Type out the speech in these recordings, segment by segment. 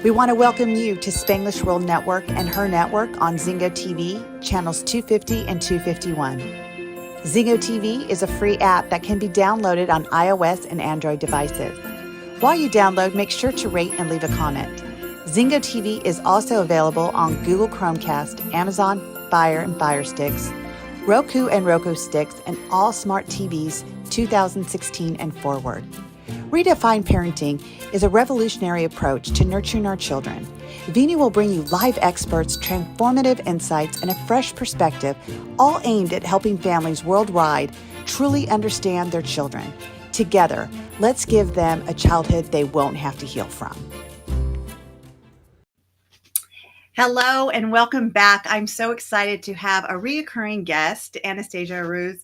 We want to welcome you to Spanglish World Network and her network on Zingo TV, channels 250 and 251. Zingo TV is a free app that can be downloaded on iOS and Android devices. While you download, make sure to rate and leave a comment. Zingo TV is also available on Google Chromecast, Amazon Fire and Fire Sticks, Roku and Roku Sticks, and all smart TVs 2016 and forward. Redefine Parenting is a revolutionary approach to nurturing our children. Veenu will bring you live experts, transformative insights, and a fresh perspective, all aimed at helping families worldwide truly understand their children. Together, let's give them a childhood they won't have to heal from. Hello and welcome back. I'm so excited to have a reoccurring guest, Anastasia Arauz,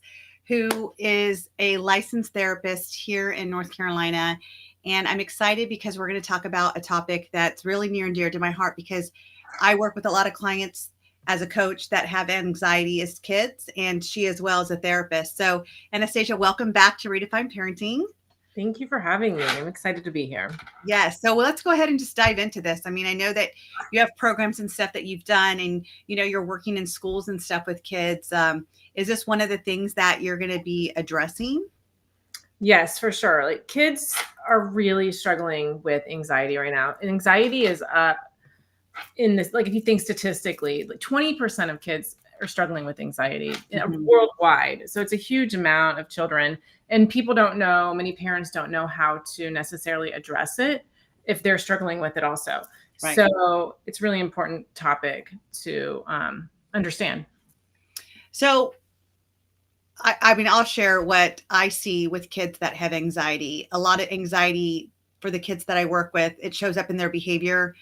who is a licensed therapist here in North Carolina. And I'm excited because we're going to talk about a topic that's really near and dear to my heart because I work with a lot of clients as a coach that have anxiety as kids, and she as well as a therapist. So Anastasia, welcome back to Redefine Parenting. Thank you for having me. I'm excited to be here. Yes. So let's go ahead and just dive into this. I mean, I know that you have programs and stuff that you've done and, you're working in schools and stuff with kids. Is this one of the things that you're going to be addressing? Yes, for sure. Like kids are really struggling with anxiety right now. And anxiety is up in this, like if you think statistically, like 20% of kids are struggling with anxiety worldwide. So it's a huge amount of children. And people don't know, many parents don't know how to necessarily address it if they're struggling with it also. Right. So it's really important topic to understand. So, I mean, I'll share what I see with kids that have anxiety. A lot of anxiety for the kids that I work with, it shows up in their behavior.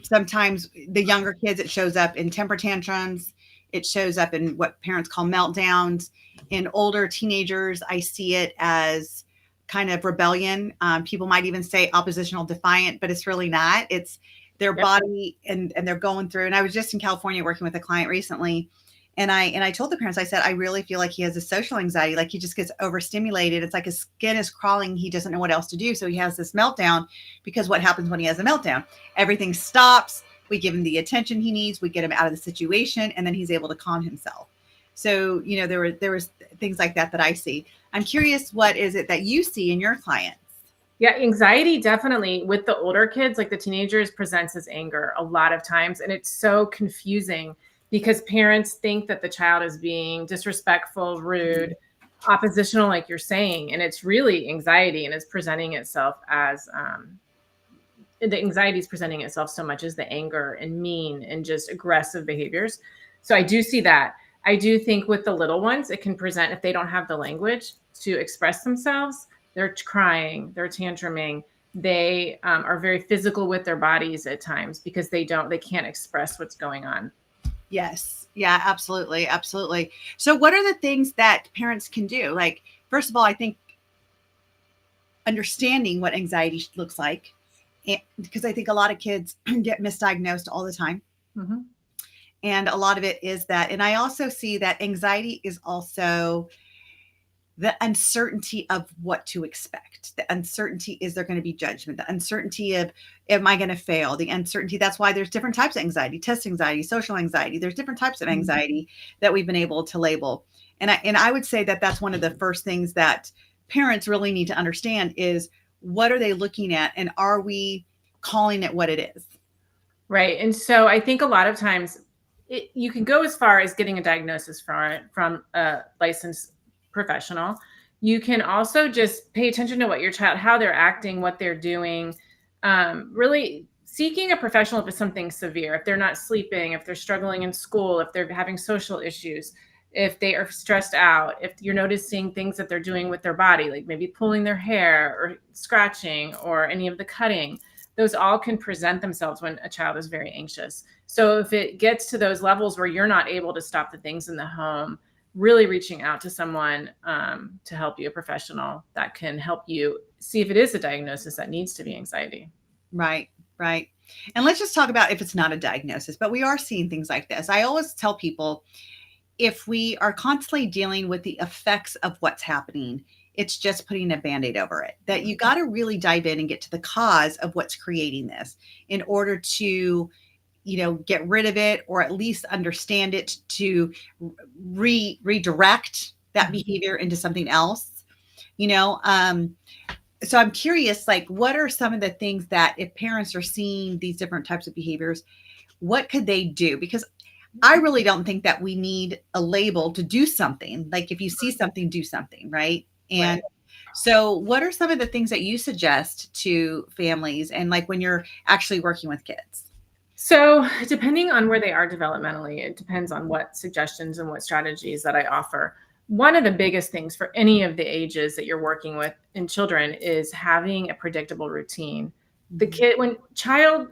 Sometimes the younger kids, it shows up in temper tantrums. It shows up in what parents call meltdowns. In older teenagers, I see it as kind of rebellion. People might even say oppositional defiant, but it's really not. It's their body and they're going through. And I was just in California working with a client recently. And I told the parents, I said, I really feel like he has a social anxiety. Like he just gets overstimulated. It's like his skin is crawling. He doesn't know what else to do. So he has this meltdown because what happens when he has a meltdown? Everything stops. We give him the attention he needs. We get him out of the situation and then he's able to calm himself. So, there was things like that I see. I'm curious, what is it that you see in your clients? Yeah, anxiety definitely with the older kids, like the teenagers, presents as anger a lot of times. And it's so confusing because parents think that the child is being disrespectful, rude, oppositional, like you're saying. And it's really anxiety, and it's presenting itself as the anxiety is presenting itself so much as the anger and mean and just aggressive behaviors. So I do see that. I do think with the little ones, it can present if they don't have the language to express themselves. They're crying, they're tantruming. They are very physical with their bodies at times because they can't express what's going on. Yes. Yeah, absolutely. Absolutely. So what are the things that parents can do? Like, first of all, I think understanding what anxiety looks like, because I think a lot of kids get misdiagnosed all the time. Mm-hmm. And a lot of it is that. And I also see that anxiety is also the uncertainty of what to expect. The uncertainty, is there going to be judgment? The uncertainty of, am I going to fail? The uncertainty, that's why there's different types of anxiety, test anxiety, social anxiety. There's different types of anxiety that we've been able to label. And I would say that that's one of the first things that parents really need to understand is, what are they looking at? And are we calling it what it is? Right. And so I think a lot of times you can go as far as getting a diagnosis from a licensed professional. You can also just pay attention to what your child, how they're acting, what they're doing, really seeking a professional if it's something severe, if they're not sleeping, if they're struggling in school, if they're having social issues, if they are stressed out, if you're noticing things that they're doing with their body, like maybe pulling their hair or scratching or any of the cutting. Those all can present themselves when a child is very anxious. So if it gets to those levels where you're not able to stop the things in the home, really reaching out to someone to help you, a professional that can help you see if it is a diagnosis that needs to be anxiety. Right, right. And let's just talk about if it's not a diagnosis, but we are seeing things like this. I always tell people, if we are constantly dealing with the effects of what's happening, it's just putting a Band-Aid over it. That you got to really dive in and get to the cause of what's creating this in order to, get rid of it, or at least understand it, to redirect that behavior into something else. So I'm curious, like, what are some of the things that, if parents are seeing these different types of behaviors, what could they do? Because I really don't think that we need a label to do something. Like, if you see something, do something, right? And so what are some of the things that you suggest to families, and like when you're actually working with kids? So depending on where they are developmentally, it depends on what suggestions and what strategies that I offer. One of the biggest things for any of the ages that you're working with in children is having a predictable routine. The kid, when a child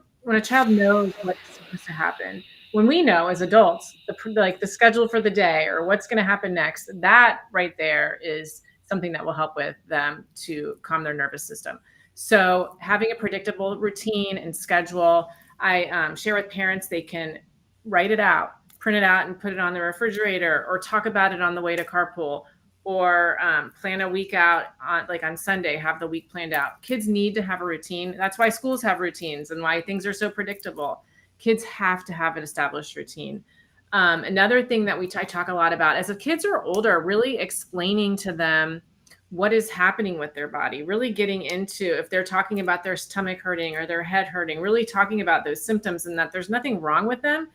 knows what's supposed to happen, when we know as adults, the schedule for the day or what's going to happen next, that right there is something that will help with them to calm their nervous system. So having a predictable routine and schedule, I share with parents, they can write it out, print it out, and put it on the refrigerator, or talk about it on the way to carpool, or plan a week out on Sunday, have the week planned out. Kids need to have a routine. That's why schools have routines and why things are so predictable. Kids have to have an established routine. Another thing that I talk a lot about, as the kids are older, really explaining to them what is happening with their body, really getting into, if they're talking about their stomach hurting or their head hurting, really talking about those symptoms and that there's nothing wrong with them.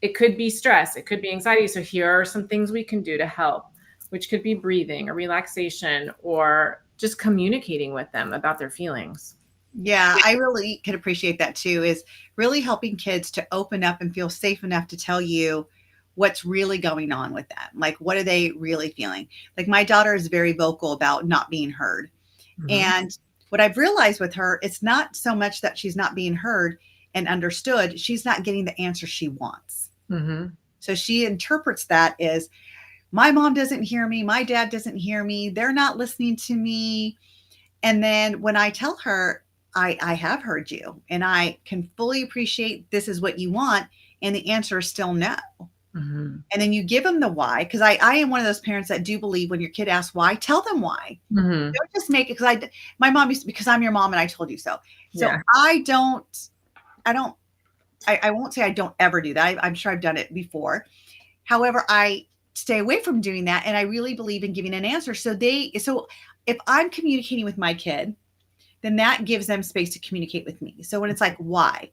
It could be stress, it could be anxiety. So here are some things we can do to help, which could be breathing or relaxation, or just communicating with them about their feelings. Yeah, I really can appreciate that too, is really helping kids to open up and feel safe enough to tell you what's really going on with them. Like, what are they really feeling? Like, my daughter is very vocal about not being heard. Mhm. And what I've realized with her, it's not so much that she's not being heard and understood, she's not getting the answer she wants. Mhm. So she interprets that as, my mom doesn't hear me, my dad doesn't hear me, they're not listening to me. And then when I tell her, I have heard you and I can fully appreciate this is what you want, and the answer is still no. Mhm. And then you give them the why, because I am one of those parents that do believe when your kid asks why, tell them why. Mhm. Don't just make it because my mom used to, because I'm your mom and I told you so. So Yeah. I won't say I don't ever do that. I'm sure I've done it before. However, I stay away from doing that. And I really believe in giving an answer. So if I'm communicating with my kid, then that gives them space to communicate with me. So when it's like, why?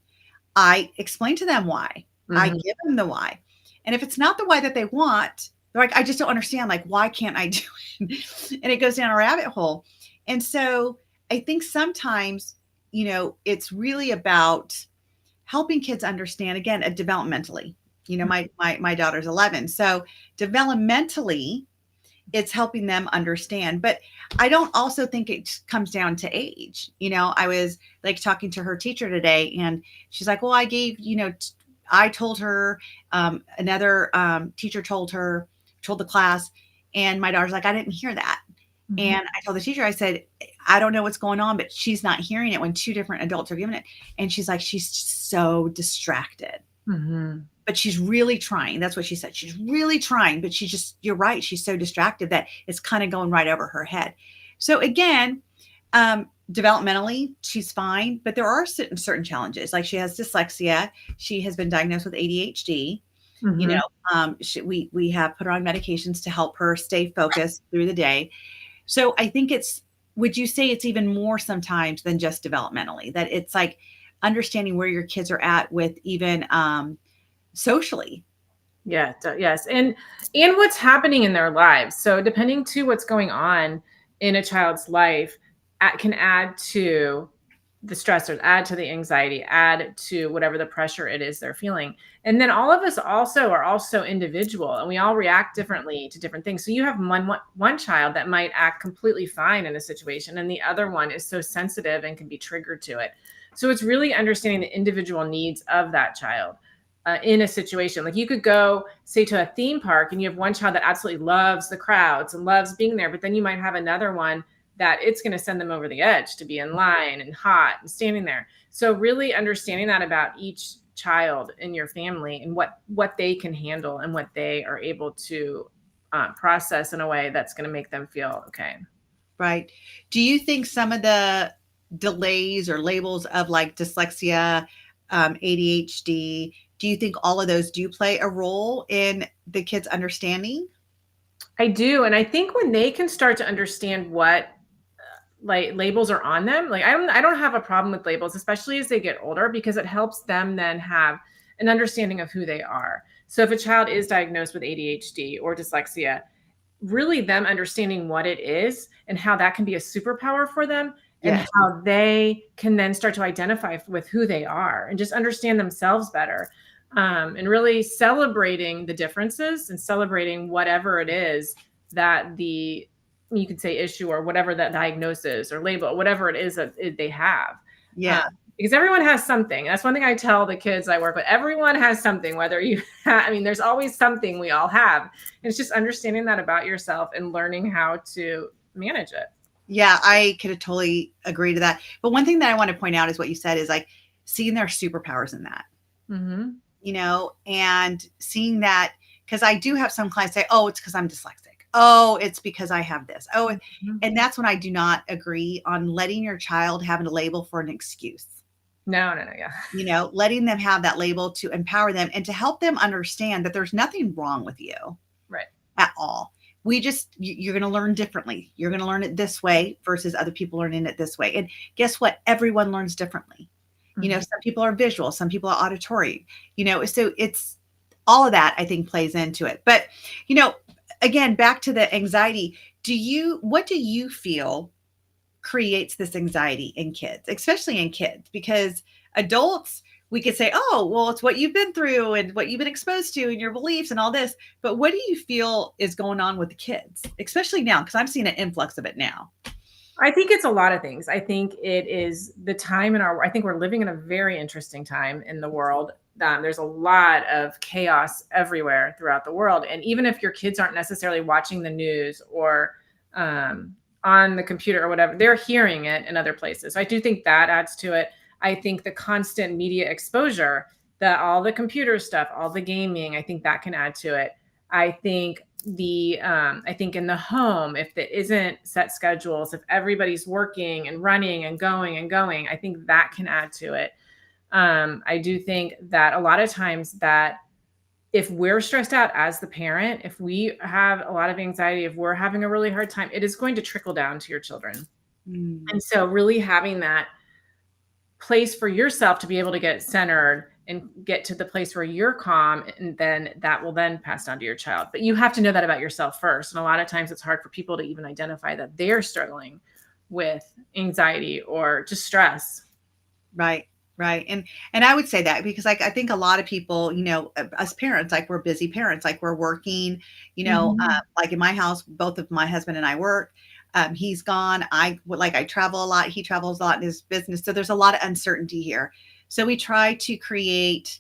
I explain to them why. I Mhm. give them the why. And if it's not the why that they want, they're like, I just don't understand. Like, why can't I do it? And it goes down a rabbit hole. And so I think sometimes, it's really about helping kids understand, again, developmentally. My daughter's 11. So developmentally, it's helping them understand. But I don't also think it comes down to age. I was like talking to her teacher today, and she's like, well, I told her, another teacher told the class, and my daughter's like, I didn't hear that. Mhm. And I told the teacher, I said, I don't know what's going on, but she's not hearing it when two different adults are giving it. And she's like, she's so distracted. Mhm. But she's really trying. That's what she said. She's really trying, but you're right. She's so distracted that it's kind of going right over her head. So again, developmentally, she's fine, but there are certain challenges. Like, she has dyslexia. She has been diagnosed with ADHD. Mhm. We have put her on medications to help her stay focused through the day. So I think would you say it's even more sometimes than just developmentally, that it's like understanding where your kids are at with even, socially? Yeah, yes. And what's happening in their lives. So depending to what's going on in a child's life, can add to the stressors, add to the anxiety, add to whatever the pressure it is they're feeling. And then all of us also are also individual, and we all react differently to different things. So you have one child that might act completely fine in a situation, and the other one is so sensitive and can be triggered to it. So it's really understanding the individual needs of that child. In a situation, like, you could go, say, to a theme park, and you have one child that absolutely loves the crowds and loves being there, but then you might have another one that it's going to send them over the edge to be in line and hot and standing there. So really understanding that about each child in your family, and what they can handle and what they are able to process in a way that's going to make them feel okay. Right. Do you think some of the delays or labels of like dyslexia, ADHD, do you think all of those do play a role in the kids understanding? I do. And I think when they can start to understand what like labels are on them, like I don't have a problem with labels, especially as they get older, because it helps them then have an understanding of who they are. So if a child is diagnosed with ADHD or dyslexia, really them understanding what it is and how that can be a superpower for them, and Yes. how they can then start to identify with who they are and just understand themselves better. And really celebrating the differences and celebrating whatever it is that the, you could say, issue or whatever that diagnosis or label, whatever it is that they have. Yeah. Because everyone has something. That's one thing I tell the kids I work with. Everyone has something, whether you I mean, there's always something we all have. And it's just understanding that about yourself and learning how to manage it. Yeah, I could totally agree to that. But one thing that I want to point out is what you said is like seeing their superpowers in that, Mm-hmm. and seeing that, because I do have some clients say, oh, it's because I'm dyslexic. Oh, it's because I have this. Oh, Mm-hmm. and that's when I do not agree on letting your child have a label for an excuse. No, yeah. Letting them have that label to empower them and to help them understand that there's nothing wrong with you Right. at all. You're going to learn differently. You're going to learn it this way versus other people learning it this way. And guess what? Everyone learns differently. Mm-hmm. Some people are visual, some people are auditory, so it's all of that, I think, plays into it. But, again, back to the anxiety. What do you feel creates this anxiety in kids, especially in kids? Because adults, we could say, oh, well, it's what you've been through and what you've been exposed to and your beliefs and all this. But what do you feel is going on with the kids, especially now? Because I'm seeing an influx of it now. I think it's a lot of things. I think it is the time I think we're living in a very interesting time in the world. There's a lot of chaos everywhere throughout the world. And even if your kids aren't necessarily watching the news or on the computer or whatever, they're hearing it in other places. So I do think that adds to it. I think the constant media exposure, all the computer stuff, all the gaming, I think that can add to it. I think I think in the home, if there isn't set schedules, if everybody's working and running and going, I think that can add to it. I do think that a lot of times that if we're stressed out as the parent, if we have a lot of anxiety, if we're having a really hard time, it is going to trickle down to your children. And so really having that place for yourself to be able to get centered and get to the place where you're calm, and then that will then pass down to your child. But you have to know that about yourself first. And a lot of times it's hard for people to even identify that they're struggling with anxiety or just stress. Right. And I would say that because I think a lot of people, as parents, like we're busy parents, like we're working, like in my house, both of my husband and I work. He's gone. I travel a lot. He travels a lot in his business. So there's a lot of uncertainty here. So we try to create,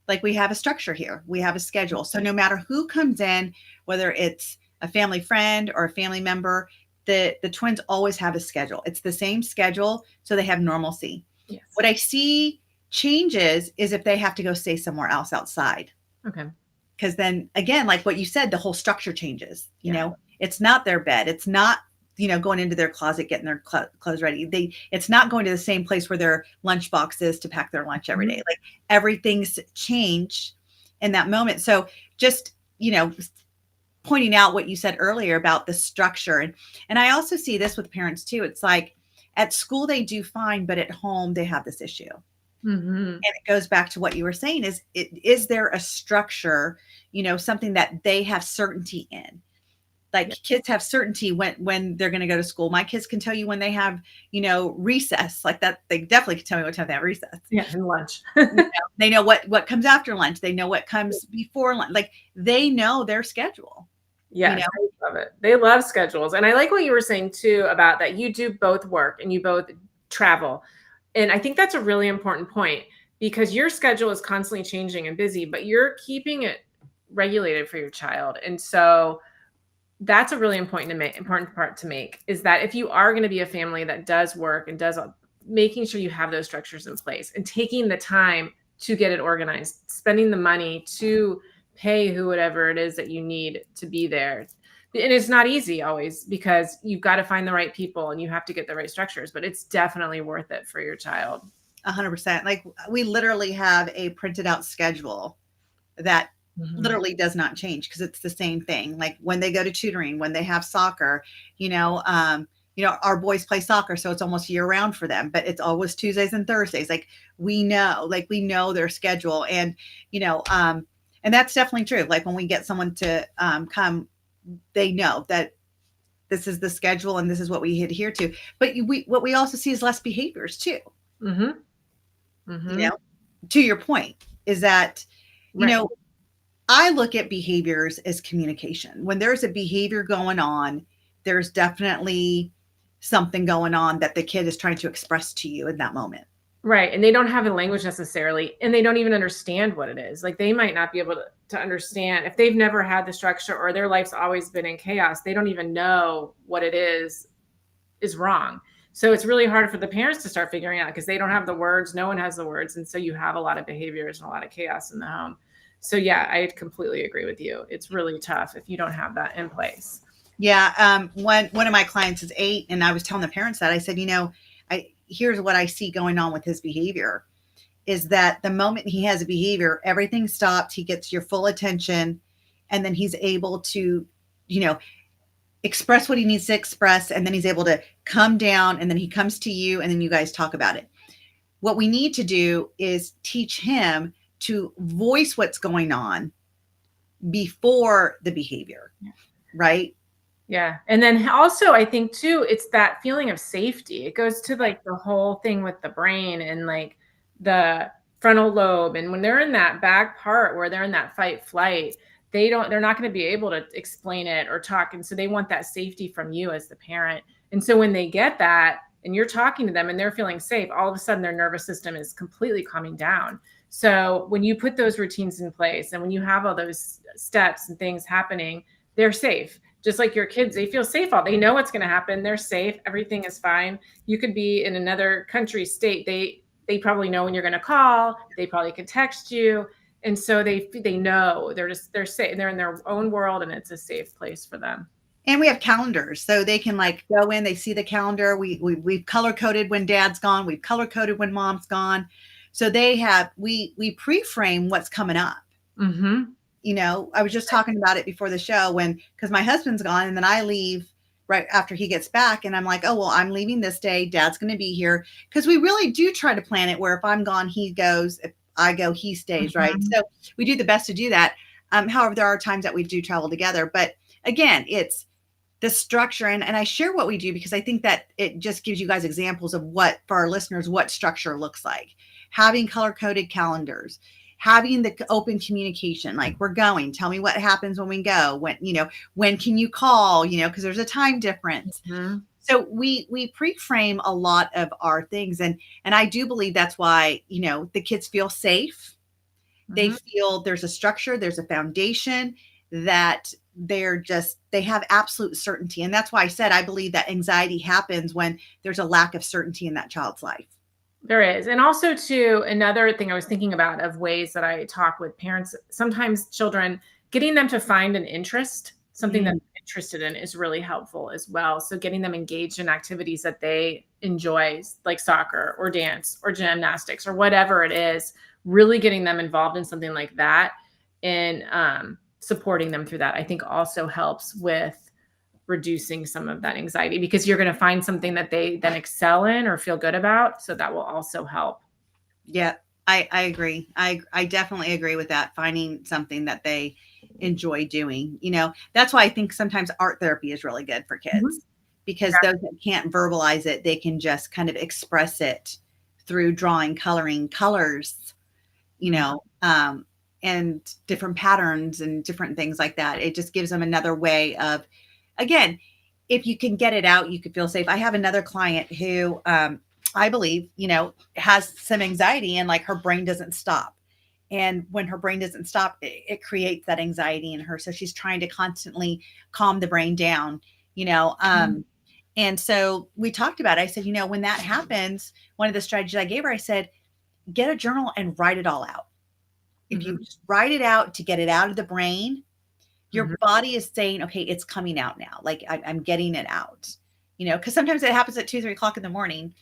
like, we have a structure here. We have a schedule. So no matter who comes in, whether it's a family friend or a family member, the twins always have a schedule. It's the same schedule. So they have normalcy. Yes. What I see changes is if they have to go stay somewhere else outside. Okay. Because then again, like what you said, the whole structure changes. It's not their bed. It's not, going into their closet, getting their clothes ready. It's not going to the same place where their lunchbox is to pack their lunch every day. Like everything's changed in that moment. So just, pointing out what you said earlier about the structure. And I also see this with parents too. It's like at school, they do fine, but at home they have this issue. And it goes back to what you were saying is there a structure, something that they have certainty in? Like kids have certainty when they're going to go to school. My kids can tell you when they have, recess like that. They definitely can tell me what time they have recess. Yeah. And lunch. They know what comes after lunch. They know what comes before lunch. Like they know their schedule. Yeah, I love it. They love schedules. And I like what you were saying too about that you do both work and you both travel. And I think that's a really important point because your schedule is constantly changing and busy, but you're keeping it regulated for your child. And so that's a really important part to make is that if you are going to be a family that does work and does making sure you have those structures in place and taking the time to get it organized, spending the money to pay whoever it is that you need to be there, And it's not easy always because you've got to find the right people and you have to get the right structures, but it's definitely worth it for your child. 100%. Like we literally have a printed out schedule that literally does not change because it's the same thing. Like when they go to tutoring, when they have soccer, our boys play soccer, so it's almost year round for them, but it's always Tuesdays and Thursdays. Like we know their schedule, and and that's definitely true. Like when we get someone to come, they know that this is the schedule and this is what we adhere to. But what we also see is less behaviors too. To your point is that, I look at behaviors as communication. When there's a behavior going on, there's definitely something going on that the kid is trying to express to you in that moment. Right. And they don't have the language necessarily, and they don't even understand what it is. Like they might not be able to understand if they've never had the structure or their life's always been in chaos. They don't even know what it is wrong. So it's really hard for the parents to start figuring out because they don't have the words. No one has the words. And so you have a lot of behaviors and a lot of chaos in the home. So yeah, I completely agree with you. It's really tough if you don't have that in place. Yeah. One of my clients is 8, and I was telling the parents that I said, here's what I see going on with his behavior is that the moment he has a behavior, everything stops. He gets your full attention, and then he's able to, express what he needs to express. And then he's able to come down, and then he comes to you, and then you guys talk about it. What we need to do is teach him to voice what's going on before the behavior. Right. Yeah. And then also I think too, it's that feeling of safety. It goes to like the whole thing with the brain and like the frontal lobe. And when they're in that back part where they're in that fight flight, they're not going to be able to explain it or talk. And so they want that safety from you as the parent. And so when they get that and you're talking to them and they're feeling safe, all of a sudden their nervous system is completely calming down. So when you put those routines in place and when you have all those steps and things happening, they're safe. Just like your kids, they feel safe. They know what's going to happen. They're safe. Everything is fine. You could be in another country, state. They probably know when you're going to call. They probably could text you. And so they know they're safe. They're in their own world and it's a safe place for them. And we have calendars, so they can like go in, they see the calendar. We've color coded when dad's gone. We've color coded when mom's gone. So we pre-frame what's coming up. I was just talking about it before the show because my husband's gone and then I leave right after he gets back. And I'm like, oh, well, I'm leaving this day. Dad's going to be here. Because we really do try to plan it where if I'm gone, he goes. If I go, he stays. Right. So we do the best to do that. However, there are times that we do travel together. But again, it's the structure. And I share what we do because I think that it just gives you guys examples of for our listeners, what structure looks like. Having color-coded calendars, having the open communication, like we're going, tell me what happens when we go, when can you call, because there's a time difference. So we pre-frame a lot of our things. And I do believe that's why, the kids feel safe. They feel there's a structure, there's a foundation that they have absolute certainty. And that's why I said, I believe that anxiety happens when there's a lack of certainty in that child's life. There is. And also too, another thing I was thinking about of ways that I talk with parents, sometimes children, getting them to find an interest, something that they're interested in is really helpful as well. So getting them engaged in activities that they enjoy, like soccer or dance or gymnastics or whatever it is, really getting them involved in something like that and supporting them through that, I think also helps with reducing some of that anxiety because you're going to find something that they then excel in or feel good about. So that will also help. Yeah, I agree. I definitely agree with that. Finding something that they enjoy doing, that's why I think sometimes art therapy is really good for kids because those that can't verbalize it, they can just kind of express it through drawing, coloring colors, and different patterns and different things like that. It just gives them another way of, again, if you can get it out, you could feel safe. I have another client who I believe, has some anxiety and like her brain doesn't stop. And when her brain doesn't stop, it creates that anxiety in her. So she's trying to constantly calm the brain down, And so we talked about it. I said, when that happens, one of the strategies I gave her, I said, get a journal and write it all out. If you just write it out to get it out of the brain, Your Mhm. body is saying, okay, it's coming out now. Like I'm getting it out, because sometimes it happens at 2, 3 o'clock in the morning,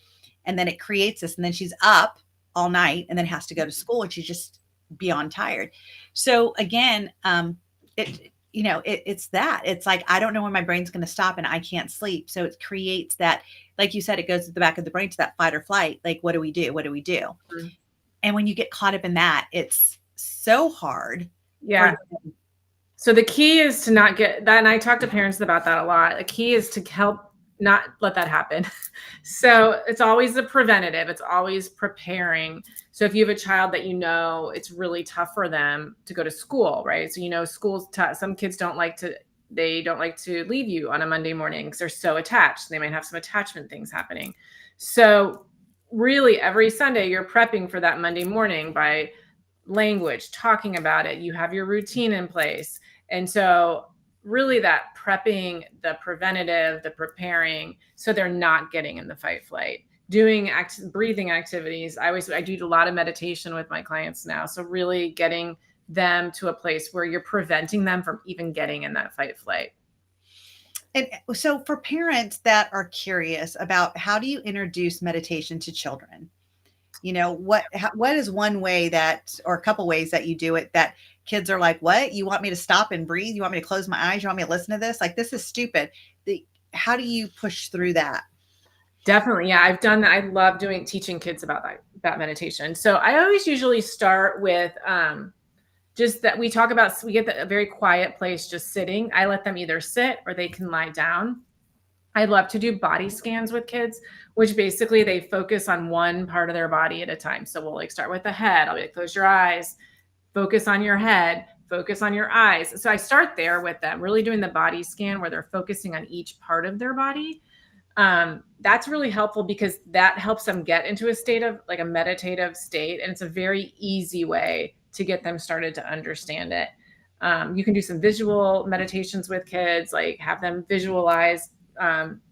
and then it creates this, and then she's up all night and then has to go to school, and she's just beyond tired. So again, it's that. It's like, I don't know when my brain's going to stop and I can't sleep. So it creates that, like you said, it goes to the back of the brain to that fight or flight. Like, what do we do? What do we do? Mhm. And when you get caught up in that, it's so hard. Yeah. So the key is to not get that. And I talk to parents about that a lot. The key is to help not let that happen. So it's always the preventative. It's always preparing. So if you have a child that it's really tough for them to go to school, right? So school's tough. Some kids don't like to leave you on a Monday morning because they're so attached. They might have some attachment things happening. So really every Sunday you're prepping for that Monday morning by language, talking about it. You have your routine in place. And so really that prepping, the preventative, the preparing, so they're not getting in the fight flight, doing breathing activities. I do a lot of meditation with my clients now. So really getting them to a place where you're preventing them from even getting in that fight flight. And so for parents that are curious about how do you introduce meditation to children, what is one way or a couple ways that you do it that kids are like, what? You want me to stop and breathe? You want me to close my eyes? You want me to listen to this? Like, this is stupid. How do you push through that? Definitely. Yeah. I've done that. I love teaching kids about meditation. So I always usually start with, just that we get a very quiet place, just sitting. I let them either sit or they can lie down. I love to do body scans with kids, which basically they focus on one part of their body at a time. So we'll start with the head. I'll be like, close your eyes, focus on your head, focus on your eyes. So I start there with them, really doing the body scan where they're focusing on each part of their body. That's really helpful because that helps them get into a state of like a meditative state. And it's a very easy way to get them started to understand it. You can do some visual meditations with kids, like have them visualize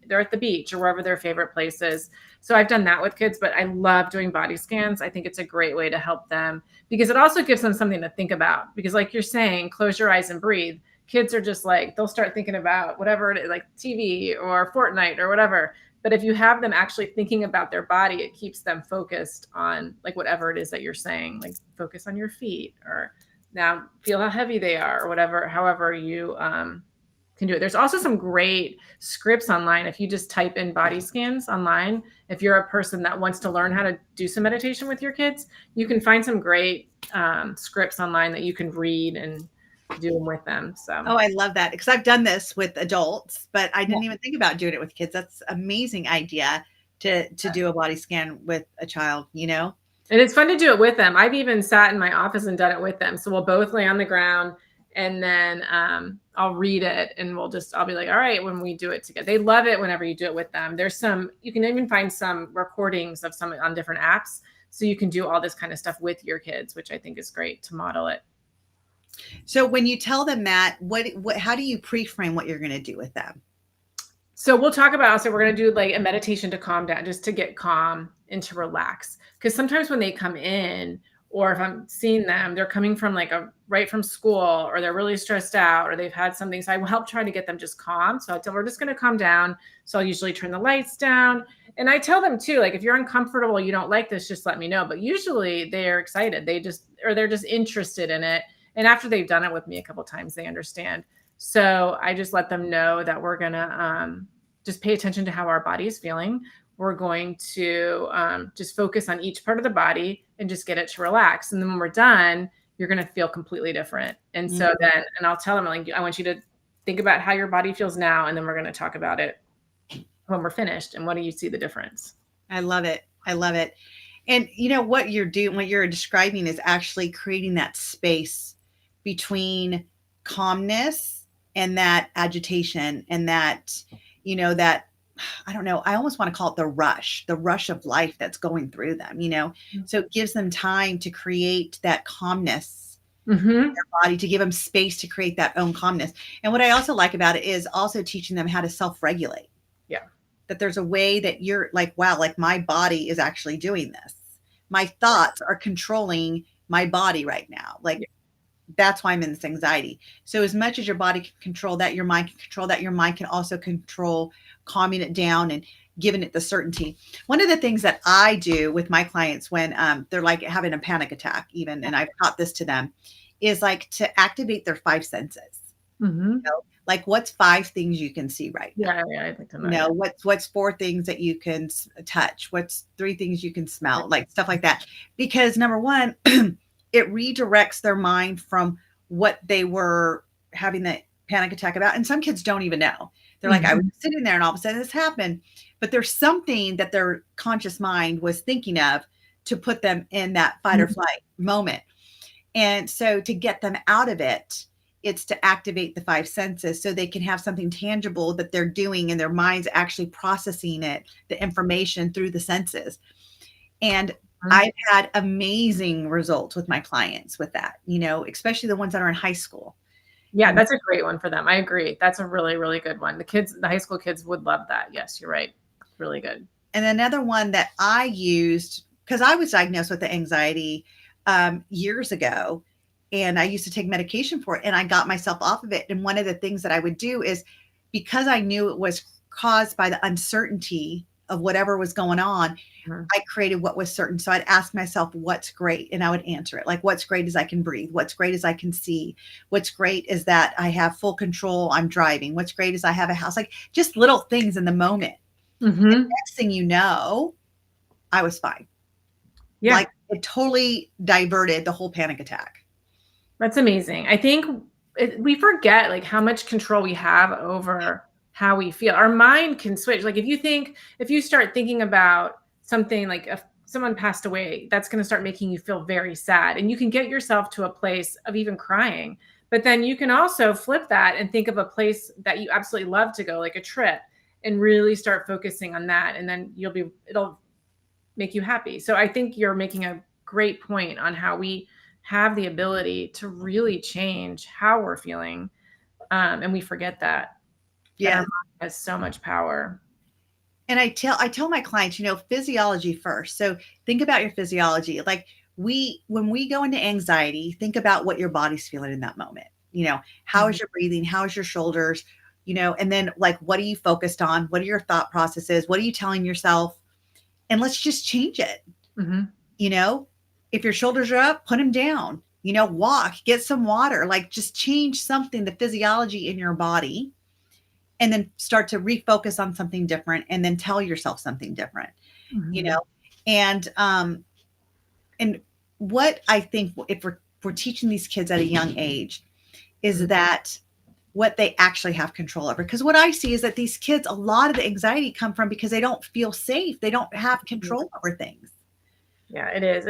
they're at the beach or wherever their favorite place is. So I've done that with kids, but I love doing body scans. I think it's a great way to help them because it also gives them something to think about. Because like you're saying, close your eyes and breathe. Kids are just like, they'll start thinking about whatever it is, like TV or Fortnite or whatever. But if you have them actually thinking about their body, it keeps them focused on like whatever it is that you're saying, like focus on your feet or now feel how heavy they are or whatever, however you can do it. There's also some great scripts online. If you just type in body scans online, if you're a person that wants to learn how to do some meditation with your kids, you can find some great scripts online that you can read and do them with them. So, oh, I love that because I've done this with adults, but I didn't even think about doing it with kids. That's an amazing idea to do a body scan with a child, And it's fun to do it with them. I've even sat in my office and done it with them. So we'll both lay on the ground and then I'll read it and I'll be like, all right, when we do it together. They love it whenever you do it with them. You can even find some recordings of some on different apps. So you can do all this kind of stuff with your kids, which I think is great to model it. So when you tell them that, how do you pre-frame what you're going to do with them? So we'll talk about, we're going to do like a meditation to calm down, just to get calm and to relax. Because sometimes when they come in, or if I'm seeing them, they're coming from right from school, or they're really stressed out, or they've had something. So I will help try to get them just calm. So I tell them, we're just going to calm down. So I'll usually turn the lights down. And I tell them too, like, if you're uncomfortable, you don't like this, just let me know. But usually they're excited. They're just interested in it. And after they've done it with me a couple of times, they understand. So I just let them know that we're going to just pay attention to how our body is feeling. We're going to just focus on each part of the body and just get it to relax. And then when we're done, you're going to feel completely different. And so then, and I'll tell them, like, I want you to think about how your body feels now. And then we're going to talk about it when we're finished. And what do you see the difference? I love it. I love it. And what you're doing, what you're describing is actually creating that space between calmness and that agitation and that, that, I don't know, I almost want to call it the rush of life that's going through them, So it gives them time to create that calmness in their body, to give them space to create that own calmness. And what I also like about it is also teaching them how to self-regulate. Yeah. That there's a way that you're like, wow, like my body is actually doing this. My thoughts are controlling my body right now. Like, that's why I'm in this anxiety. So as much as your body can control that, your mind can control that, your mind can also control calming it down and giving it the certainty. One of the things that I do with my clients when they're like having a panic attack, even, and I've taught this to them, is like to activate their five senses. Mm-hmm. Like what's 5 things you can see right now? Yeah, I'd like to know. What's 4 things that you can touch? What's 3 things you can smell? Like stuff like that. Because number one, it redirects their mind from what they were having the panic attack about. And some kids don't even know. They're like, I was sitting there and all of a sudden this happened. But there's something that their conscious mind was thinking of to put them in that fight or flight moment. And so to get them out of it, it's to activate the 5 senses so they can have something tangible that they're doing and their mind's actually processing it, the information through the senses. And I've had amazing results with my clients with that, especially the ones that are in high school. Yeah, that's a great one for them. I agree. That's a really, really good one. The high school kids would love that. Yes, you're right. Really good. And another one that I used, because I was diagnosed with the anxiety years ago, and I used to take medication for it, and I got myself off of it. And one of the things that I would do is, because I knew it was caused by the uncertainty of whatever was going on, I created what was certain. So I'd ask myself, what's great? And I would answer it. Like, what's great is I can breathe. What's great is I can see. What's great is that I have full control. I'm driving. What's great is I have a house. Like just little things in the moment. And next thing you know, I was fine. Yeah. Like it totally diverted the whole panic attack. That's amazing. I think we forget like how much control we have over how we feel. Our mind can switch. Like if you start thinking about something like if someone passed away, that's going to start making you feel very sad. And you can get yourself to a place of even crying. But then you can also flip that and think of a place that you absolutely love to go, like a trip, and really start focusing on that. And then it'll make you happy. So I think you're making a great point on how we have the ability to really change how we're feeling. And we forget that. Yeah. Our mind has so much power. And I tell my clients, physiology first. So think about your physiology. Like when we go into anxiety, think about what your body's feeling in that moment. How is your breathing? How is your shoulders? And then like, what are you focused on? What are your thought processes? What are you telling yourself? And let's just change it. If your shoulders are up, put them down, walk, get some water, like just change something, the physiology in your body, and then start to refocus on something different and then tell yourself something different, and what I think if we're teaching these kids at a young age is that what they actually have control over. Because what I see is that these kids, a lot of the anxiety come from because they don't feel safe. They don't have control over things. Yeah, it is.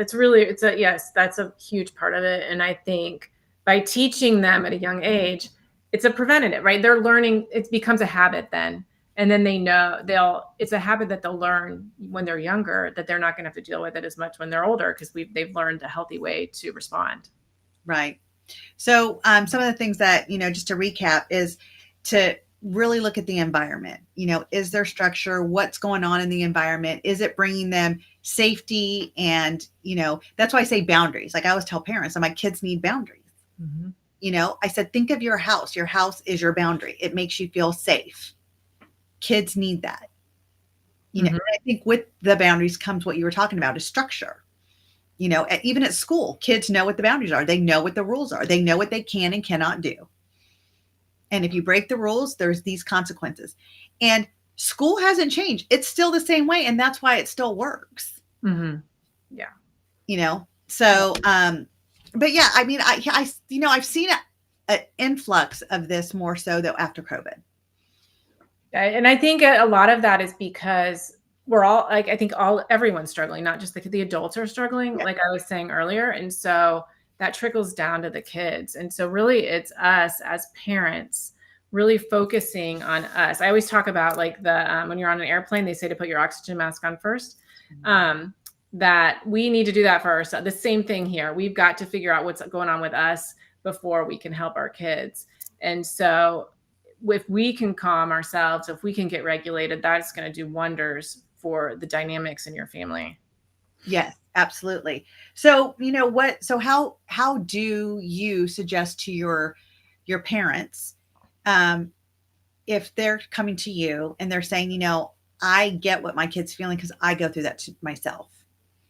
Yes, that's a huge part of it. And I think by teaching them at a young age, it's a preventative, right? They're learning, it becomes a habit then. And then they know it's a habit that they'll learn when they're younger, that they're not going to have to deal with it as much when they're older, because they've learned a healthy way to respond. Right. So some of the things that, just to recap is to really look at the environment. Is there structure? What's going on in the environment? Is it bringing them safety? And, that's why I say boundaries. Like I always tell parents, my kids need boundaries. I said, think of your house. Your house is your boundary. It makes you feel safe. Kids need that. And I think with the boundaries comes what you were talking about is structure. Even at school, kids know what the boundaries are. They know what the rules are. They know what they can and cannot do. And if you break the rules, there's these consequences. And school hasn't changed. It's still the same way. And that's why it still works. Yeah. So, but yeah, I mean, I've seen an influx of this more so though after COVID. And I think a lot of that is because we're all like, I think everyone's struggling, not just the adults are struggling, like I was saying earlier. And so that trickles down to the kids. And so really it's us as parents really focusing on us. I always talk about like when you're on an airplane, they say to put your oxygen mask on first, that we need to do that for ourselves. The same thing here. We've got to figure out what's going on with us before we can help our kids. And so if we can calm ourselves, if we can get regulated, that's going to do wonders for the dynamics in your family. Yes, Absolutely. So, how do you suggest to your parents, um, if they're coming to you and they're saying, I get what my kid's feeling because I go through that myself.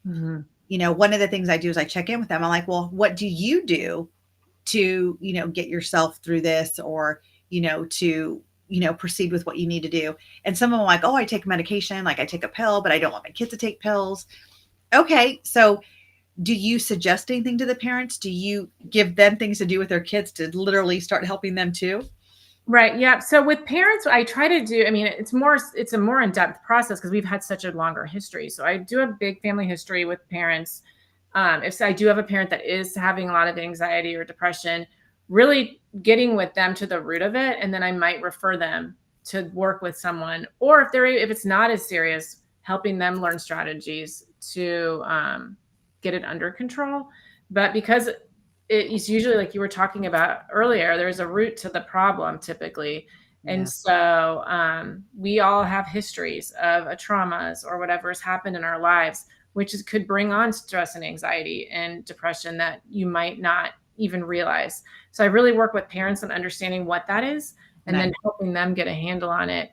Mhm. One of the things I do is I check in with them. I'm like, well, what do you do to, get yourself through this, or, to, proceed with what you need to do? And some of them are like, oh, I take medication, like I take a pill, but I don't want my kids to take pills. Okay. So do you suggest anything to the parents? Do you give them things to do with their kids to literally start helping them too? Right. Yeah. So with parents, I try to do, I mean, it's a more in-depth process because we've had such a longer history. So I do a big family history with parents. If I do have a parent that is having a lot of anxiety or depression, really getting with them to the root of it. And then I might refer them to work with someone, or if it's not as serious, helping them learn strategies to get it under control. But because it's usually, like you were talking about earlier, there's a root to the problem typically. And Yeah. so we all have histories of traumas or whatever has happened in our lives, which could bring on stress and anxiety and depression that you might not even realize. So I really work with parents on understanding what that is, and Nice. then helping them get a handle on it.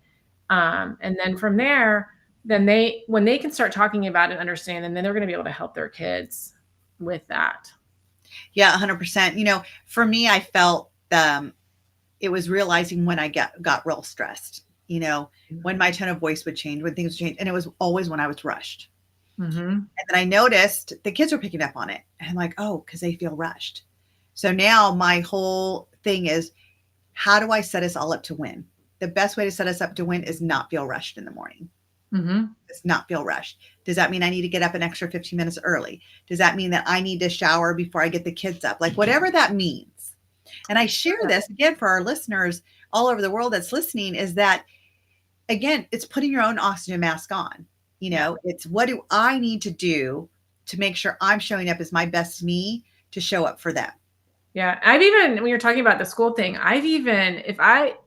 And then from there, when they can start talking about it, understand, then they're going to be able to help their kids with that. Yeah, 100%. For me, I felt it was realizing when I got real stressed, when my tone of voice would change, when things would change. And it was always when I was rushed. Mm-hmm. And then I noticed the kids were picking up on it. And I'm like, oh, because they feel rushed. So now my whole thing is, how do I set us all up to win? The best way to set us up to win is not feel rushed in the morning. Mm-hmm. It's not feel rushed. Does that mean I need to get up an extra 15 minutes early? Does that mean that I need to shower before I get the kids up? Like whatever that means. And I share this again for our listeners all over the world that's listening, is that, again, it's putting your own oxygen mask on. It's what do I need to do to make sure I'm showing up as my best me to show up for them. Yeah. When you're talking about the school thing,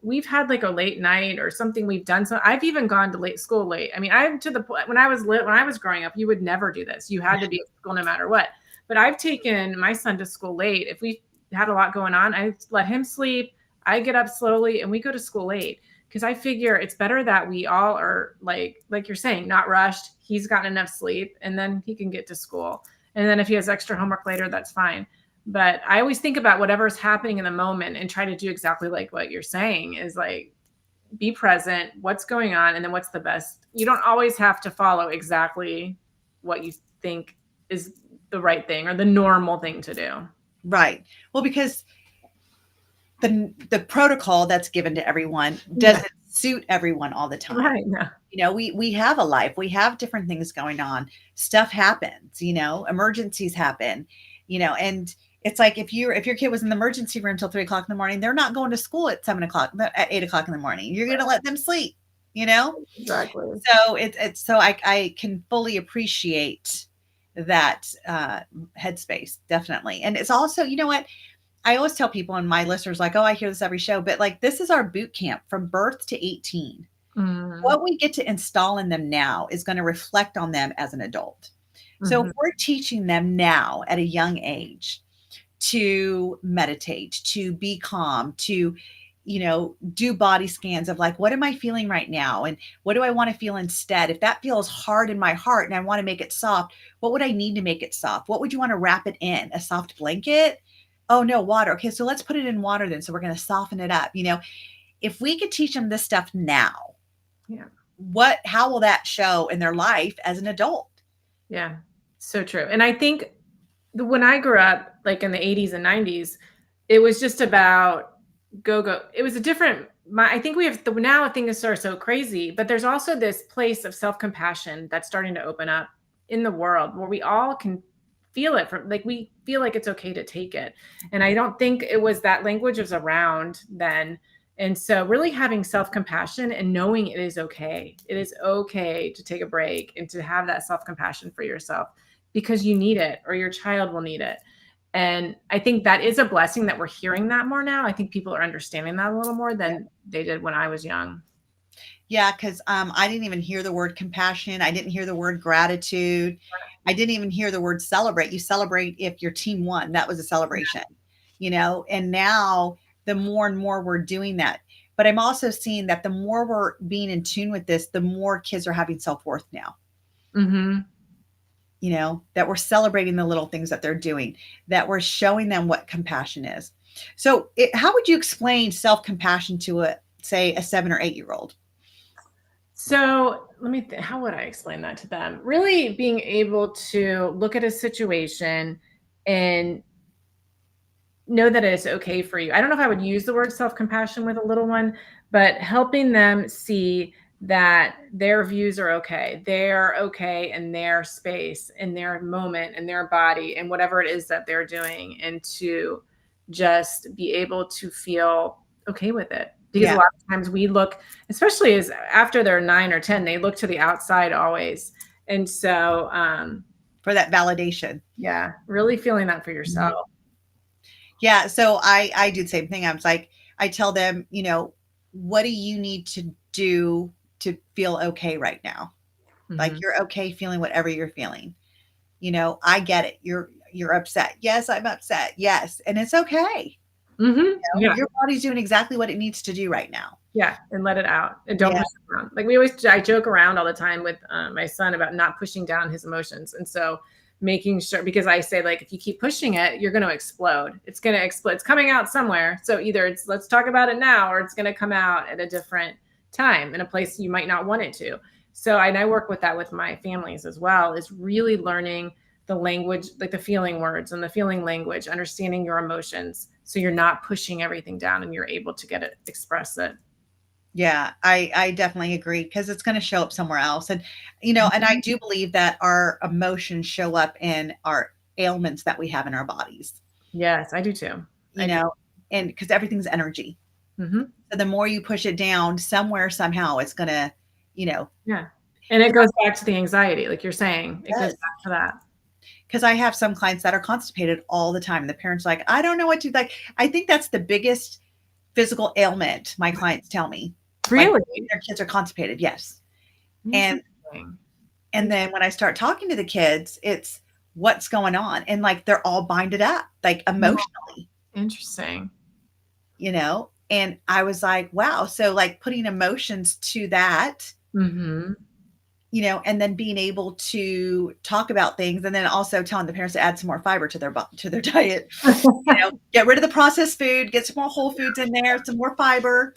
we've had like a late night or something we've done. So I've even gone to school late. I mean, I'm to the point when I was growing up, you would never do this. You had to be at school no matter what. But I've taken my son to school late. If we had a lot going on, I let him sleep. I get up slowly and we go to school late, because I figure it's better that we all are like you're saying, not rushed. He's gotten enough sleep, and then he can get to school. And then if he has extra homework later, that's fine. But I always think about whatever's happening in the moment and try to do exactly like what you're saying, is like, be present, what's going on, and then what's the best. You don't always have to follow exactly what you think is the right thing or the normal thing to do. Right. Well, because the protocol that's given to everyone doesn't suit everyone all the time. Right. Yeah. We have a life, we have different things going on. Stuff happens, emergencies happen, and it's like if your kid was in the emergency room till 3:00 in the morning, they're not going to school at 7:00, at 8:00 in the morning. You're going to let them sleep, Exactly. So it's so I can fully appreciate that headspace, definitely. And it's also, what I always tell people, and my listeners like, oh, I hear this every show, but like, this is our boot camp from birth to 18. Mm-hmm. What we get to install in them now is going to reflect on them as an adult. So if we're teaching them now at a young age to meditate, to be calm, to, do body scans of like, what am I feeling right now? And what do I want to feel instead? If that feels hard in my heart and I want to make it soft, what would I need to make it soft? What would you want to wrap it in? A soft blanket? Oh no, water. Okay. So let's put it in water then. So we're going to soften it up. If we could teach them this stuff now, how will that show in their life as an adult? Yeah, so true. And I think when I grew up, like in the 80s and 90s, it was just about go. It was a different, I think we have now things are so crazy, but there's also this place of self-compassion that's starting to open up in the world where we all can feel it we feel like it's okay to take it. And I don't think it was that language was around then. And so really having self-compassion and knowing it is okay. It is okay to take a break and to have that self-compassion for yourself, because you need it or your child will need it. And I think that is a blessing that we're hearing that more now. I think people are understanding that a little more than they did when I was young. Yeah, because I didn't even hear the word compassion. I didn't hear the word gratitude. I didn't even hear the word celebrate. You celebrate if your team won. That was a celebration, and now the more and more we're doing that. But I'm also seeing that the more we're being in tune with this, the more kids are having self-worth now. Mm-hmm. That we're celebrating the little things that they're doing, that we're showing them what compassion is. So how would you explain self-compassion to say a 7 or 8-year-old? So let me how would I explain that to them? Really being able to look at a situation and know that it's okay for you. I don't know if I would use the word self-compassion with a little one, but helping them see that their views are okay. They're okay in their space, in their moment, in their body, and whatever it is that they're doing, and to just be able to feel okay with it. Because a lot of times we look, especially as after they're 9 or 10, they look to the outside always. And so, for that validation. yeah, really feeling that for yourself. Yeah. So I do the same thing. I was like, I tell them, what do you need to do to feel okay right now? Mm-hmm. Like, you're okay feeling whatever you're feeling. I get it. You're upset. Yes, I'm upset. Yes. And it's okay. Mm-hmm. Yeah. Your body's doing exactly what it needs to do right now. Yeah. And let it out. And don't push it around. Like I joke around all the time with my son about not pushing down his emotions. And so making sure, because I say, like, if you keep pushing it, you're going to explode. It's going to explode. It's coming out somewhere. So either it's, let's talk about it now, or it's going to come out at a different time in a place you might not want it to. So, and I work with that with my families as well, is really learning the language, like the feeling words and the feeling language, understanding your emotions. So you're not pushing everything down and you're able to express it. Yeah, I definitely agree, because it's going to show up somewhere else. And, and I do believe that our emotions show up in our ailments that we have in our bodies. Yes, I do too. And because everything's energy. Mm-hmm. So the more you push it down, somewhere, somehow it's going to, Yeah. And it goes back to the anxiety, like you're saying, it goes back to that. Because I have some clients that are constipated all the time. And the parents are like, I don't know what to like. I think that's the biggest physical ailment my clients tell me. Really? Like, their kids are constipated. Yes. And then when I start talking to the kids, it's what's going on. And like, they're all binded up, like emotionally. Interesting. And I was like, wow. So like putting emotions to that, mm-hmm. And then being able to talk about things, and then also telling the parents to add some more fiber to their diet, get rid of the processed food, get some more whole foods in there, some more fiber,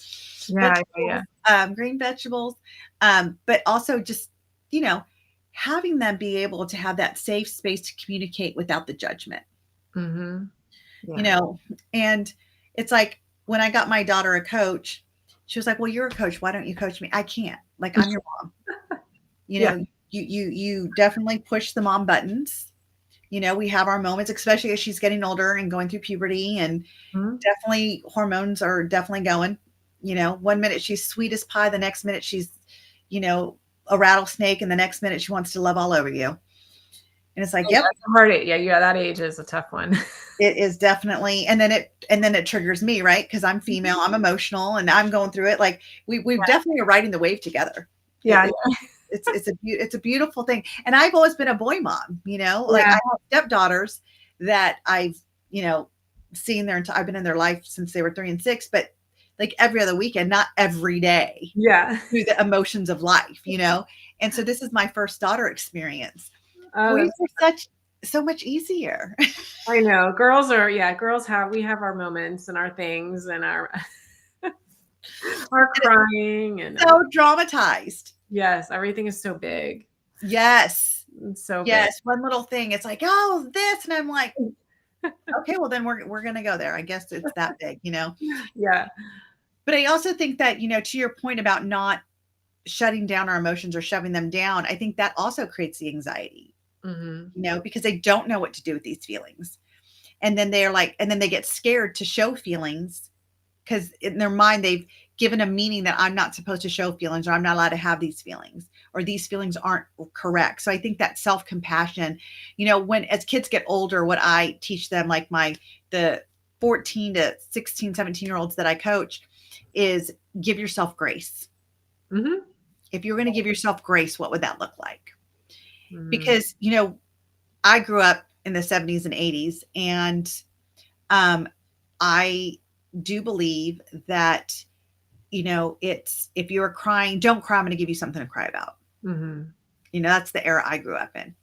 green vegetables, but also just, having them be able to have that safe space to communicate without the judgment. Mm-hmm. Yeah. And it's like, when I got my daughter a coach, she was like, well, you're a coach. Why don't you coach me? I can't. Like, I'm your mom. You definitely push the mom buttons. We have our moments, especially as she's getting older and going through puberty, and definitely hormones are definitely going. 1 minute she's sweet as pie, the next minute she's, a rattlesnake, and the next minute she wants to love all over you. And it's like, yep. That age is a tough one. It is definitely, and then it triggers me, right? Because I'm female, I'm emotional, and I'm going through it. Like, we definitely are riding the wave together. Yeah. It's a beautiful thing. And I've always been a boy mom, like I have stepdaughters that I've, seen I've been in their life since they were 3 and 6, but like every other weekend, not every day. Yeah. Through the emotions of life, And so this is my first daughter experience. Boys are so much easier. I know. We have our moments and our things and our crying and so dramatized. Yes, everything is so big. Yes. It's so yes. Big. One little thing, it's like, oh, this, and I'm like, okay, well then we're gonna go there. I guess it's that big, Yeah. But I also think that, to your point about not shutting down our emotions or shoving them down, I think that also creates the anxiety. Mm-hmm. Because they don't know what to do with these feelings. And then they get scared to show feelings, because in their mind, they've given a meaning that I'm not supposed to show feelings, or I'm not allowed to have these feelings, or these feelings aren't correct. So I think that self-compassion, when as kids get older, what I teach them, like the 14 to 16, 17-year-olds that I coach, is give yourself grace. Mm-hmm. If you were going to give yourself grace, what would that look like? Mm-hmm. Because, I grew up in the 70s and 80s, and I do believe that, it's, if you're crying, don't cry. I'm going to give you something to cry about. Mm-hmm. That's the era I grew up in.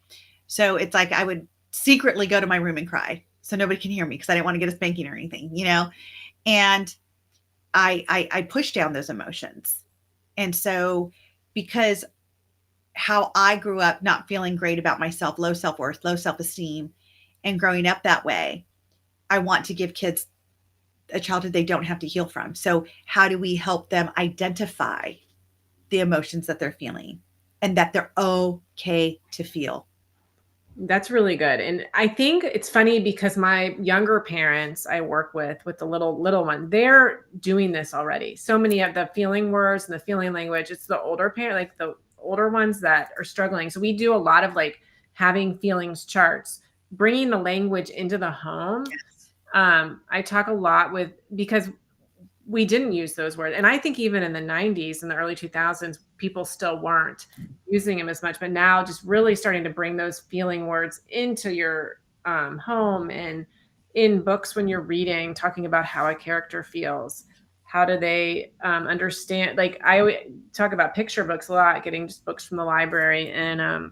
So it's like I would secretly go to my room and cry so nobody can hear me because I didn't want to get a spanking or anything, and I pushed down those emotions. And so because how I grew up not feeling great about myself, low self-worth, low self-esteem, and growing up that way, I want to give kids a childhood they don't have to heal from. So how do we help them identify the emotions that they're feeling and that they're okay to feel? That's really good. And I think it's funny because my younger parents I work with the little one, they're doing this already. So many of the feeling words and the feeling language, it's the older parent, like the older ones that are struggling. So we do a lot of like having feelings charts, bringing the language into the home. Yes. I talk a lot because we didn't use those words. And I think even in the 90s and the early 2000s, people still weren't using them as much. But now just really starting to bring those feeling words into your home and in books when you're reading, talking about how a character feels. How do they understand? Like I always talk about picture books a lot, getting just books from the library and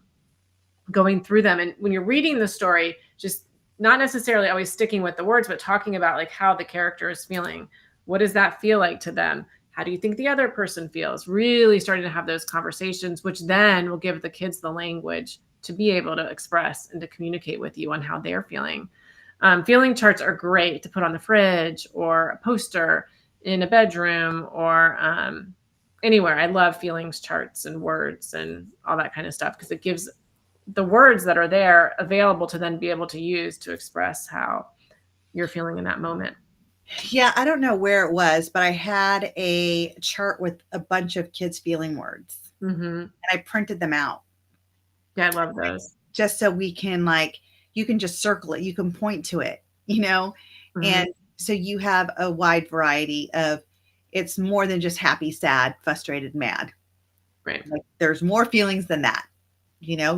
going through them. And when you're reading the story, just not necessarily always sticking with the words, but talking about like how the character is feeling. What does that feel like to them? How do you think the other person feels? Really starting to have those conversations, which then will give the kids the language to be able to express and to communicate with you on how they're feeling. Feeling charts are great to put on the fridge or a poster in a bedroom or anywhere. I love feelings charts and words and all that kind of stuff because it gives the words that are there available to then be able to use to express how you're feeling in that moment. Yeah, I don't know where it was, but I had a chart with a bunch of kids' feeling words, Mm-hmm. and I printed them out Yeah, I love those. just so we can you can just circle it, you can point to it, Mm-hmm. and so you have a wide variety of, it's more than just happy, sad, frustrated, mad. Right. Like there's more feelings than that.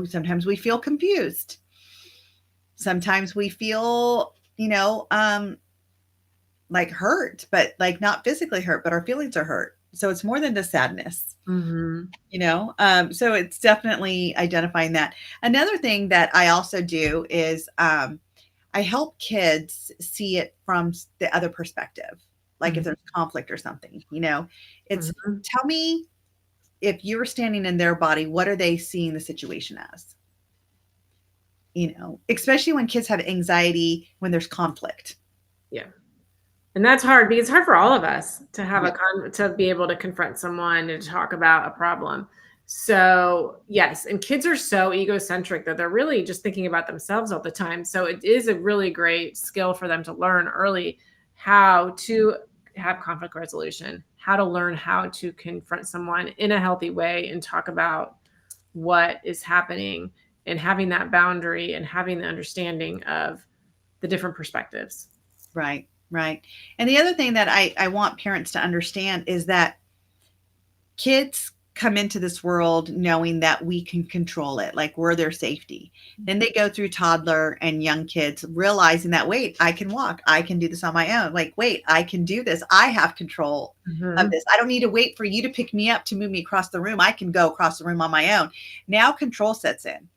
Sometimes we feel confused. Sometimes we feel, like hurt, but like not physically hurt, but our feelings are hurt. So it's more than just sadness, Mm-hmm. so it's definitely identifying that. Another thing that I also do is I help kids see it from the other perspective. Like if Mm-hmm. there's conflict or something, it's Mm-hmm. tell me if you're standing in their body, what are they seeing the situation as? Especially when kids have anxiety, when there's conflict. Yeah. And that's hard because it's hard for all of us to have Yeah. to be able to confront someone and to talk about a problem. So yes, and kids are so egocentric that they're really just thinking about themselves all the time. So it is a really great skill for them to learn early how to have conflict resolution, how to learn how to confront someone in a healthy way and talk about what is happening and having that boundary and having the understanding of the different perspectives. Right. Right. And the other thing that I want parents to understand is that kids come into this world knowing that we can control it, like we're their safety. Then they go through toddler and young kids realizing that, wait, I can walk. I can do this on my own. Like, wait, I can do this. I have control of this. I don't need to wait for you to pick me up to move me across the room. I can go across the room on my own. Now control sets in.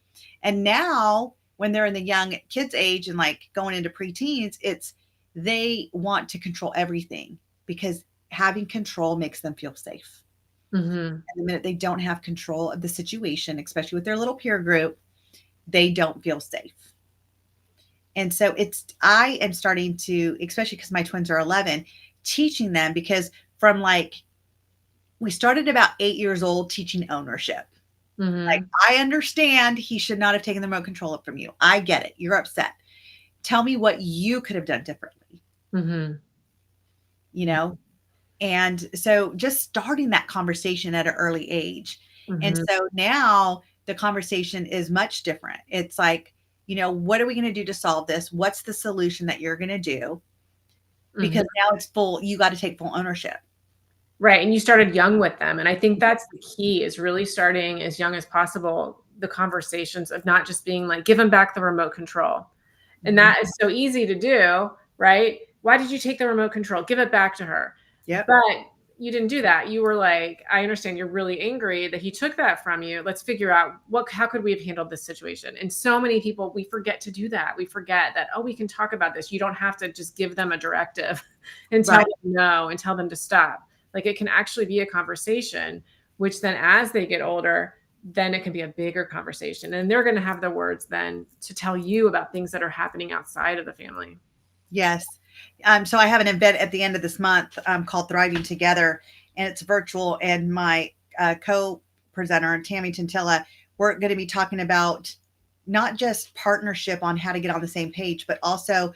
And now when they're in the young kids age and like going into preteens, they want to control everything because having control makes them feel safe. Mm-hmm. And the minute they don't have control of the situation, especially with their little peer group, they don't feel safe. And so I am starting to, especially because my twins are 11, teaching them, because from we started about 8 years old teaching ownership. Mm-hmm. Like, I understand he should not have taken the remote control from you. I get it. You're upset. Tell me what you could have done differently. Mm-hmm. And so just starting that conversation at an early age. Mm-hmm. And so now the conversation is much different. It's like, what are we going to do to solve this? What's the solution that you're going to do? Because now it's full, you got to take full ownership. Right. And you started young with them. And I think that's the key, is really starting as young as possible, the conversations of not just being like, give them back the remote control. And that is so easy to do, right? Why did you take the remote control? Give it back to her. Yep. But you didn't do that. You were like, I understand you're really angry that he took that from you. Let's figure out how could we have handled this situation? And so many people, we forget to do that. We forget that, oh, we can talk about this. You don't have to just give them a directive and tell them no and tell them to stop. Like, it can actually be a conversation, which then as they get older, then it can be a bigger conversation. And they're going to have the words then to tell you about things that are happening outside of the family. Yes. So I have an event at the end of this month called Thriving Together, and it's virtual. And my co-presenter, Tammy Tintilla, we're going to be talking about not just partnership on how to get on the same page, but also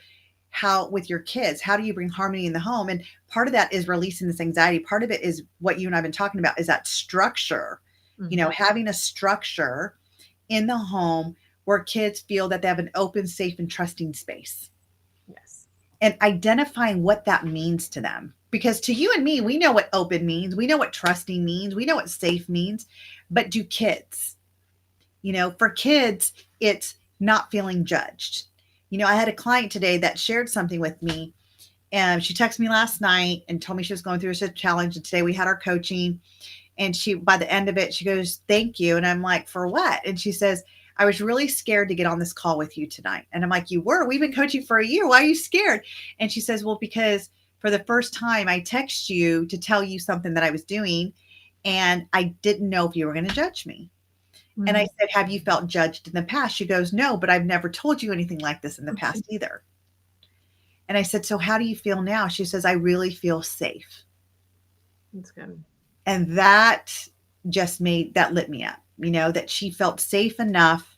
how with your kids, how do you bring harmony in the home? And part of that is releasing this anxiety. Part of it is what you and I've been talking about, is that structure, having a structure in the home where kids feel that they have an open, safe, and trusting space. Yes. And identifying what that means to them. Because to you and me, we know what open means. We know what trusting means. We know what safe means. But do kids? For kids, it's not feeling judged. I had a client today that shared something with me, and she texted me last night and told me she was going through a challenge. And today we had our coaching, and by the end of it, she goes, "Thank you." And I'm like, "For what?" And she says, "I was really scared to get on this call with you tonight." And I'm like, "You were? We've been coaching for a year. Why are you scared?" And she says, "Well, because for the first time I text you to tell you something that I was doing, and I didn't know if you were going to judge me." Mm-hmm. And I said, "Have you felt judged in the past?" She goes, "No, but I've never told you anything like this in the past either." And I said, "So how do you feel now?" She says, "I really feel safe." That's good. And that just lit me up, that she felt safe enough.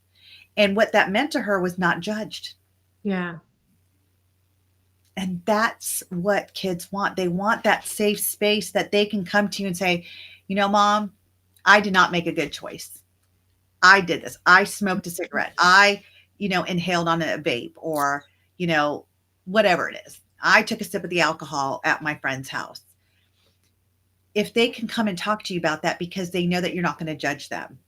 And what that meant to her was not judged. Yeah. And that's what kids want. They want that safe space that they can come to you and say, "Mom, I did not make a good choice. I did this. I smoked a cigarette. I, inhaled on a vape, or, whatever it is. I took a sip of the alcohol at my friend's house." If they can come and talk to you about that, because they know that you're not going to judge them.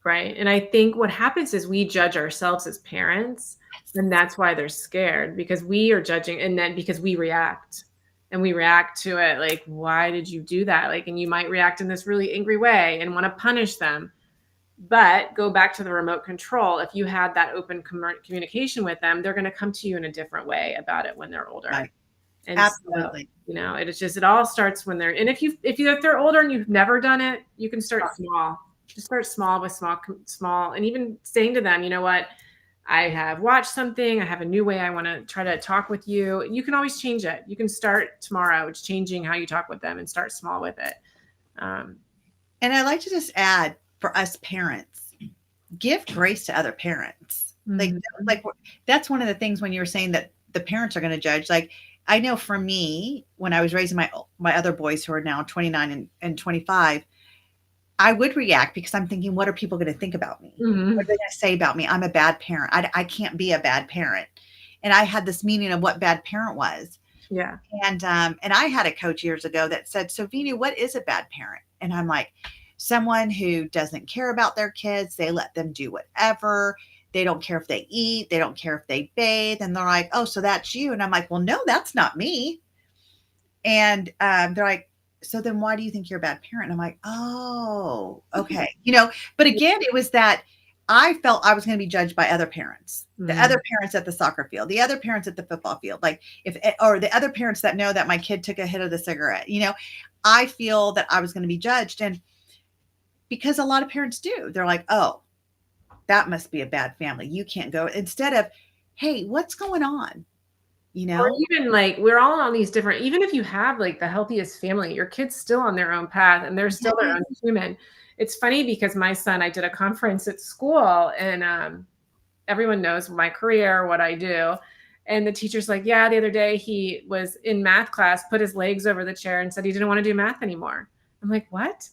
Right. And I think what happens is we judge ourselves as parents, and that's why they're scared, because we are judging, and then because we react to it. Like, why did you do that? Like, and you might react in this really angry way and want to punish them. But go back to the remote control. If you had that open communication with them, they're going to come to you in a different way about it when they're older. Right. And absolutely. So, it all starts when they're, and if they're older and you've never done it, you can start small. Just start small with small, and even saying to them, "You know what? I have watched something. I have a new way I want to try to talk with you." You can always change it. You can start tomorrow. It's changing how you talk with them, and start small with it. And I like to just add, for us parents, give grace to other parents. Mm-hmm. Like that's one of the things when you were saying that the parents are going to judge. Like, I know for me, when I was raising my other boys, who are now 29 and 25, I would react because I'm thinking, what are people going to think about me? Mm-hmm. What are they going to say about me? I'm a bad parent. I can't be a bad parent. And I had this meaning of what bad parent was. Yeah. And I had a coach years ago that said, "So Veenu, what is a bad parent?" And I'm like, someone who doesn't care about their kids. They let them do whatever. They don't care if they eat. They don't care if they bathe. And they're like, "Oh, so that's you." And I'm like, "Well, no, that's not me." And they're like, "So then why do you think you're a bad parent?" And I'm like, "Oh, okay." But again, it was that I felt I was going to be judged by other parents, the other parents at the soccer field, the other parents at the football field, or the other parents that know that my kid took a hit of the cigarette. I feel that I was going to be judged. And because a lot of parents do, they're like, "Oh, that must be a bad family. You can't go." Instead of, "Hey, what's going on?" Or even like, we're all on these different, even if you have like the healthiest family, your kid's still on their own path, and they're still their own human. It's funny because my son, I did a conference at school, and everyone knows my career, what I do. And the teacher's like, "Yeah, the other day he was in math class, put his legs over the chair and said he didn't want to do math anymore." I'm like, "What?"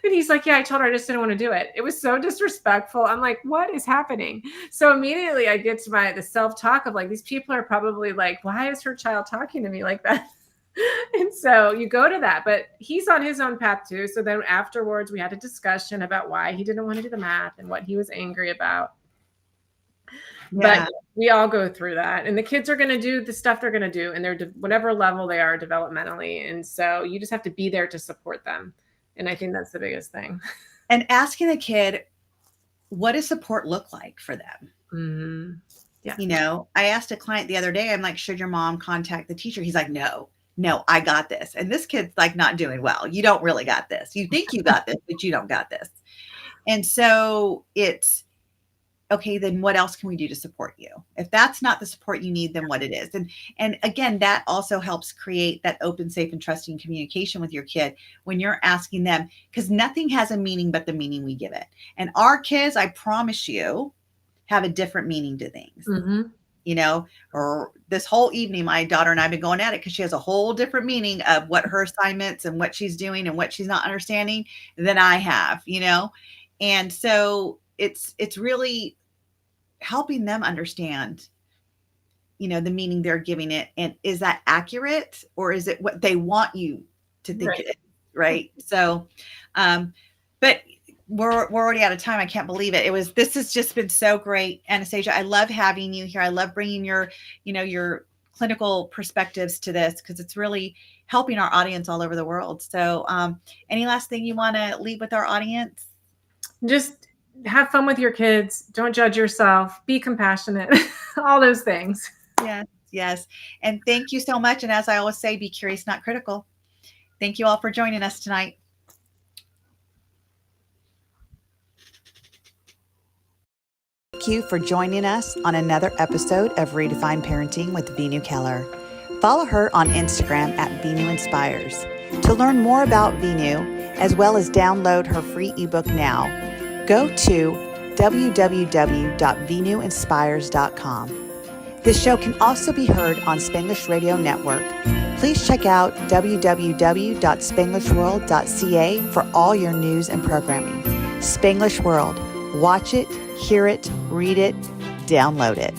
And he's like, "Yeah, I told her I just didn't want to do it." It was so disrespectful. I'm like, what is happening? So immediately I get to the self-talk of like, these people are probably like, why is her child talking to me like that? And so you go to that, but he's on his own path too. So then afterwards we had a discussion about why he didn't want to do the math and what he was angry about. Yeah. But we all go through that, and the kids are going to do the stuff they're going to do, and they're whatever level they are developmentally. And so you just have to be there to support them. And I think that's the biggest thing. And asking the kid, what does support look like for them? Mm-hmm. Yeah. You know, I asked a client the other day, I'm like, should your mom contact the teacher? He's like, no, I got this. And this kid's like not doing well. You don't really got this. You think you got this, but you don't got this. And so it's, okay, then what else can we do to support you? If that's not the support you need, then what it is. And again, that also helps create that open, safe, and trusting communication with your kid when you're asking them, because nothing has a meaning but the meaning we give it. And our kids, I promise you, have a different meaning to things. Mm-hmm. You know, or this whole evening, my daughter and I have been going at it because she has a whole different meaning of what her assignments and what she's doing and what she's not understanding than I have, you know? And so it's really helping them understand, you know, the meaning they're giving it. And is that accurate, or is it what they want you to think it is? Right. So, but we're already out of time. I can't believe it. This has just been so great, Anastasia. I love having you here. I love bringing your clinical perspectives to this, because it's really helping our audience all over the world. So, any last thing you want to leave with our audience? Just have fun with your kids. Don't judge yourself. Be compassionate. All those things. Yes. And thank you so much. And as I always say, be curious, not critical. Thank you all for joining us tonight. Thank you for joining us on another episode of Redefine Parenting with Veenu Keller. Follow her on Instagram at Veenu Inspires. To learn more about Veenu, as well as download her free ebook now, go to www.veenuinspires.com. This show can also be heard on Spanglish Radio Network. Please check out www.spanglishworld.ca for all your news and programming. Spanglish World. Watch it, hear it, read it, download it.